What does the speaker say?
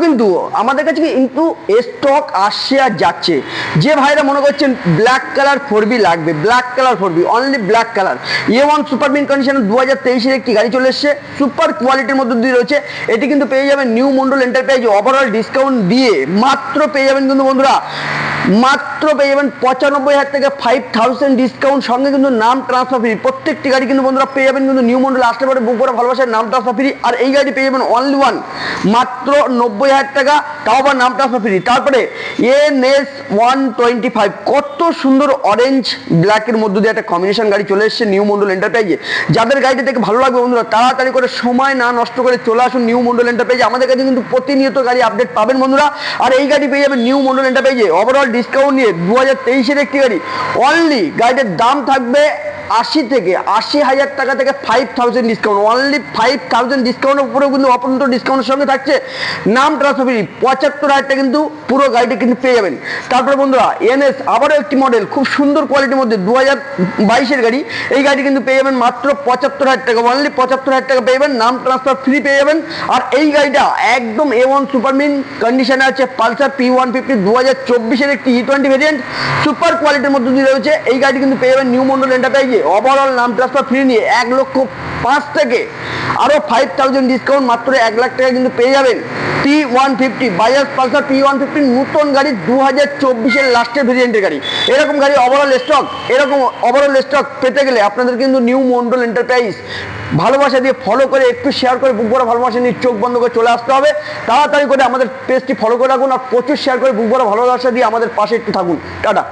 কিন্তু আমাদের কাছে কিন্তু স্টক আসছে আর যাচ্ছে। যে ভাইরা মনে করছেন ব্ল্যাক কালার 4B লাগবে, black colour 4B, only black colour, A1 super mint কন্ডিশনে 2023-এর একটি গাড়ি চলে এসেছে, সুপার কোয়ালিটির মধ্যে দিয়ে রয়েছে। এটি কিন্তু পেয়ে যাবেন new Mondal enterprise overall discount দিয়ে মাত্র পেয়ে যাবেন কিন্তু বন্ধুরা, মাত্র পেয়ে যাবেন 95,000 থেকে 5,000 ডিসকাউন্ট, সঙ্গে কিন্তু নাম ট্রান্সফার ফ্রি। প্রত্যেকটি গাড়ি কিন্তু বন্ধুরা পেয়ে যাবেন কিন্তু নিউ মন্ডল আসতে পারে বুক করে ভালোবাসার নাম ট্রান্সফার ফ্রি। আর এই গাড়ি পেয়ে যাবেন অনলি ওয়ান মাত্র 90,000 টাকা, তাও আবার নাম ট্রান্সফার ফ্রি। তারপরে NS 125, কত সুন্দর অরেঞ্জ ব্ল্যাকের মধ্যে দিয়ে একটা কম্বিনেশন গাড়ি চলে এসেছে নিউ মন্ডল এন্টারপ্রাইজে। যাদের গাড়িটা দেখে ভালো লাগবে বন্ধুরা, তাড়াতাড়ি করে সময় না নষ্ট করে চলে আসুন নিউ মন্ডল এন্টারপ্রাইজে। আমাদের কাছে কিন্তু প্রতিনিয়ত গাড়ি আপডেট পাবেন বন্ধুরা। আর এই গাড়ি পেয়ে যাবেন নিউ মন্ডল এন্টারপ্রাইজে ওভারঅল ডিসকাউন্ট নিয়ে 2023-এর একটি গাড়ি। অনলি গাড়িটার দাম থাকবে 80,000 টাকা থেকে 5,000 ডিসকাউন্ট, অনলি 5,000 ডিসকাউন্টের উপরেও কিন্তু অপন্ত ডিসকাউন্টের সঙ্গে থাকছে নাম ট্রান্সফার ফ্রি। 75,000 টাকা কিন্তু পুরো গাড়িটা কিন্তু পেয়ে যাবেন। তারপরে বন্ধুরা NS আবারও একটি মডেল খুব সুন্দর কোয়ালিটির মধ্যে 2022-এর গাড়ি। এই গাড়ি কিন্তু পেয়ে যাবেন মাত্র 75,000 টাকা, অনলি 75,000 টাকা পেয়ে যাবেন, নাম ট্রান্সফার ফ্রি পেয়ে যাবেন। আর এই গাড়িটা একদম A1 সুপার মিন কন্ডিশনে আছে, পালসার P150 2024-এর একটি E20 ভেরিয়েন্ট, সুপার কোয়ালিটির মধ্যে দিয়ে রয়েছে। এই গাড়ি কিন্তু পেয়ে যাবেন নিউ মন্ডল এন্টারপ্রাইজে ওভারঅল নাম ট্রান্সফার ফ্রি নিয়ে 1,05,000 থেকে আরো 5,000 ডিসকাউন্ট, মাত্র 1 লাখ টাকা কিন্তু পেয়ে যাবেন P150 বাজাজ পালসার P150 নতুন গাড়ি 2024-এর লাস্টের ভেরিয়েন্টের গাড়ি। এরকম গাড়ি ওভারঅল স্টক পেতে গেলে আপনাদের কিন্তু নিউ মন্ডল এন্টারপ্রাইজ ভালোবাসা দিয়ে ফলো করে একটু শেয়ার করে বুক ভরা ভালোবাসা নিয়ে চোখ বন্ধ করে চলে আসতে হবে। তাড়াতাড়ি করে আমাদের পেজটি ফলো করে রাখুন আর প্রচুর শেয়ার করে বুক ভরা ভালোবাসা দিয়ে আমাদের পাশে একটু থাকুন। টাটা।